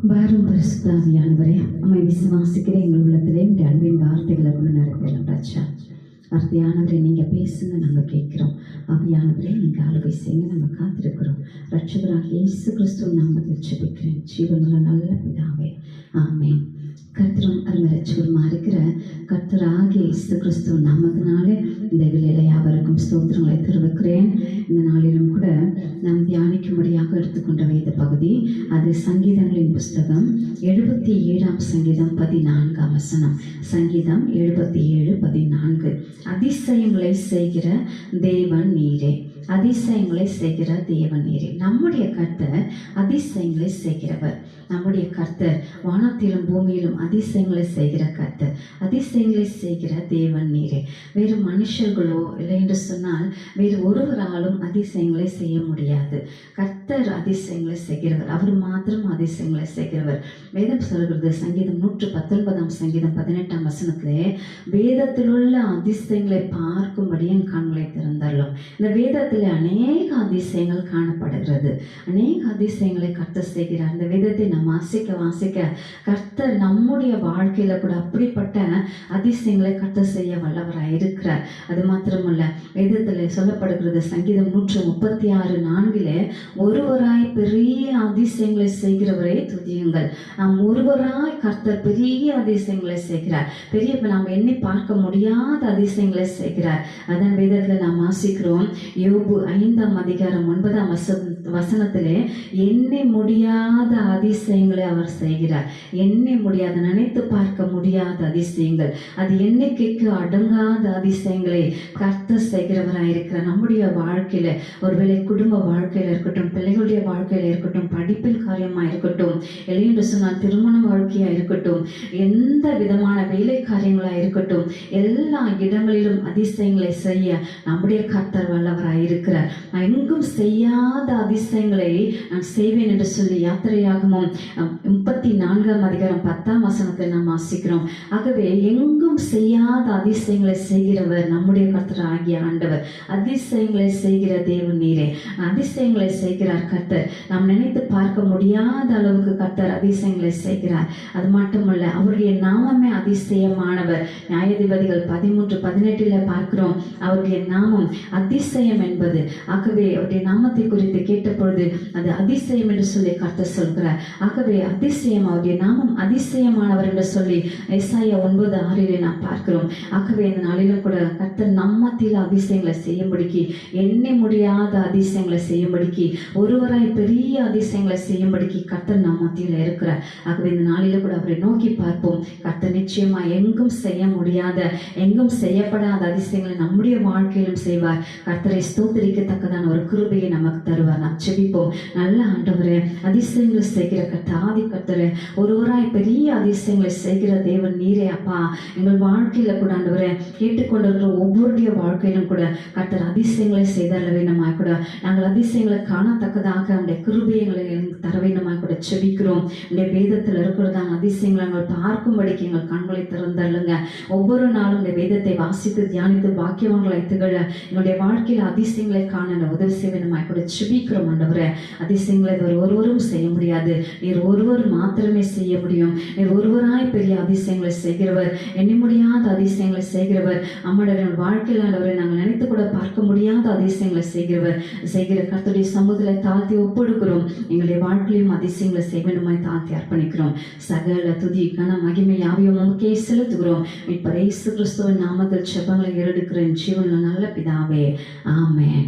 வாரும் பரிசுத்தாவியானவரே, அம்மை விசுவாசிக்கிற எங்கள் உள்ளத்திலே இந்த அன்பின் வார்த்தைகளை கொண்டு நடக்கலாம் ராஜா. வார்த்தையானவரை நீங்கள் பேசுங்க, நாங்கள் கேட்குறோம். ஆவியானவரே நீங்கள் ஆளுகை செய்யுங்க, நாங்கள் காத்திருக்கிறோம். ரட்சகராக இயேசு கிறிஸ்துவின் நாமத்தில் ஜெபிக்கிறேன் ஜீவனுள்ள நல்ல பிதாவே, ஆமென். கர்த்தரும் அருமரட்சகருமா இருக்கிற கர்த்தராகிய இயேசு கிறிஸ்துவின் நாமத்தினாலே இந்த வேளையிலே யாவருக்கும் ஸ்தோத்திரங்களை தெரிவிக்கிறேன். இந்த நாளிலும் கூட நாம் தியானிக்கும்படியாக எடுத்துக்கொண்ட வேத பகுதி அது சங்கீதங்களின் புஸ்தகம் 77 சங்கீதம் 14 வசனம். சங்கீதம் 77:14. அதிசயங்களை செய்கிற தேவன் நீரே, அதிசயங்களை செய்கிற தேவன் நீரே. நம்முடைய கர்த்தர் அதிசயங்களை செய்கிறவர். நம்முடைய கர்த்தர் வானத்திலும் பூமியிலும் அதிசயங்களை செய்கிற கர்த்தர், அதிசயங்களை செய்கிற தேவன் நீரே. வேறு மனுஷர்களோ இல்லை என்று சொன்னால் வேறு ஒருவராலும் அதிசயங்களை செய்ய முடியாது. கர்த்தர் அதிசயங்களை செய்கிறவர், அவர் மாத்திரம் அதிசயங்களை செய்கிறவர். வேதம் சொல்கிறது சங்கீதம் 119 சங்கீதம் 18 வசனத்திலே, வேதத்தில் உள்ள அதிசயங்களை பார்க்கும்படி என் கண்களை திறந்தாலும். இந்த வேதத்தில் அநேக அதிசயங்கள் காணப்படுகிறது, அநேக அதிசயங்களை கர்த்தர் செய்கிறார். இந்த வேதத்தை நாம் வாசிக்க கர்த்தர் நம்முடைய வாழ்க்கையில கூட அப்படிப்பட்ட அதிசயங்களை கர்த்தர் செய்ய வல்லவராய் இருக்கிறார். அது மாத்திரமல்ல, வேதத்தில் சொல்லப்படுகிறது சங்கீதம் 136:4, ஒருவராய் பெரிய அதிசயங்களை செய்கிறவரை துதியுங்கள். நாம் ஒருவராய் கர்த்தர் பெரிய அதிசயங்களை செய்கிறார், பெரிய நாம் எண்ணி பார்க்க முடியாத அதிசயங்களை செய்கிறார். அதான் வேதத்தில் நாம் வாசிக்கிறோம். யோபு 5:9 வசனத்திலே, எண்ணி முடியாத அதிசயங்களை அவர் செய்கிறார். எண்ணி முடியாத, நினைத்து பார்க்க முடியாத அதிசயங்கள், அது எண்ணிக்கைக்கு அடங்காத அதிசயங்களை கர்த்தர் செய்கிறவராயிருக்கிறார். நம்முடைய வாழ்க்கையில, ஒருவேளை குடும்ப வாழ்க்கையில இருக்கட்டும், பிள்ளைகளுடைய வாழ்க்கையில இருக்கட்டும், படிப்பில் காரியமா இருக்கட்டும், இல்லை என்று சொன்னால் திருமண வாழ்க்கையா இருக்கட்டும், எந்த விதமான வேலை காரியங்களா இருக்கட்டும், எல்லா இடங்களிலும் அதிசயங்களை செய்ய நம்முடைய கர்த்தர் வல்லவராயிருக்கிறார். எங்கும் செய்யாத அதிசயங்களை நான் செய்வேன் என்று சொல்லி யாத்திரையாகமும் 34:10 வசனத்தை நாம் வாசிக்கிறோம். ஆகவே எங்கும் செய்யாத அதிசயங்களை செய்கிறவர் நம்முடைய கர்த்தர் ஆகிய ஆண்டவர். அதிசயங்களை செய்கிற தேவன் நீரே, அதிசயங்களை செய்கிறார் கர்த்தர். நாம் நினைத்து பார்க்க முடியாத அளவுக்கு கர்த்தர் அதிசயங்களை செய்கிறார். அது மட்டுமல்ல, அவருடைய நாமமே அதிசயமானவர். நியாயாதிபதிகள் 13:18 பார்க்கிறோம், அவருடைய நாமம் அதிசயம் என்பது. ஆகவே அவருடைய நாமத்தை குறித்து கேட்ட பொழுது அது அதிசயம் என்று சொல்லி கர்த்தர் சொல்கிறார். ஆகவே அதிசயம், அவருடைய நாமம் அதிசயமானவர் என்று சொல்லி எசாயா 9:6 நாம் பார்க்கிறோம். ஆகவே இந்த நாளிலும் கூட கர்த்தர் நம்மத்தில் அதிசயங்களை செய்யும்படிக்கு, எண்ணி முடியாத அதிசயங்களை செய்யும்படிக்கு, ஒருவராய் பெரிய அதிசயங்களை செய்யும்படிக்கு கர்த்தர் நம் மத்தியில் இருக்கிறார். ஆகவே இந்த நாளிலும் கூட அவரை நோக்கி பார்ப்போம். கர்த்தர் நிச்சயமா எங்கும் செய்ய முடியாத, எங்கும் செய்யப்படாத அதிசயங்களை நம்முடைய வாழ்க்கையிலும் செய்வார். கர்த்தரை ஸ்தோத்திரிக்கத்தக்கதான ஒரு கிருபையை நமக்கு தருவார். நாம் செபிப்போம். நல்ல ஆண்டவரே, அதிசயங்களை செய்கிற கர்த்தாதி கர்த்தரே, ஒருவராய் பெரிய அதிசயங்களை செய்கிற தேவன் நீரே அப்பா. எங்கள் வாழ்க்கையில கூட ஆண்டவரே, கேட்டுக்கொண்டிருக்கிற ஒவ்வொருடைய வாழ்க்கையிலும் கூட கர்த்தர் அதிசயங்களை செய்தால வேண்டுமாய் கூட நாங்கள் அதிசயங்களை காணத்தக்கதாக உடைய கிருபையங்களை தர வேண்டுமாய் கூட செபிக்கிறோம். உடைய வேதத்தில் இருக்கிறதான அதிசயங்களை நாங்கள் பார்க்கும்படிக்கு எங்கள் கண்களை திறந்தள்ளுங்க. ஒவ்வொரு நாளும் இந்த வேதத்தை வாசித்து தியானித்து பாக்கியவங்களை திகழ எங்களுடைய வாழ்க்கையில் அதிசயங்களை காண உதவி செய்ய வேண்டுமாய் கூட செபிக்கிறோம். ஆண்டவரே, அதிசயங்களை ஒருவரும் செய்ய முடியாது, நீர் ஒருவர் மாத்திரமே செய்ய முடியும். நீர் ஒருவராய் பெரிய அதிசயங்களை செய்கிறவர், எண்ணி முடியாத அதிசயங்களை செய்கிறவர். அம்மாடைய வாழ்க்கையில் ஆண்டவரை நாங்கள் நினைத்து கூட பார்க்க முடியாத அதிசயங்களை செய்கிற கர்த்தருடைய சமூகத்தை தாழ்த்தி ஒப்படுகிறோம். எங்களுடைய வாழ்க்கையிலும் அதிசயங்களை செய்ய வேண்டுமாய் தாழ்த்தி அர்ப்பணிக்கிறோம். சகல துதி கன மகிமை யாவையும் உமக்கே செலுத்துகிறோம். இப்ப இயேசு கிறிஸ்துவின் நாமத்தில் ஜெபங்களை ஏறெடுக்கிறேன் ஜீவனுள்ள நல்ல பிதாவே, ஆமென்.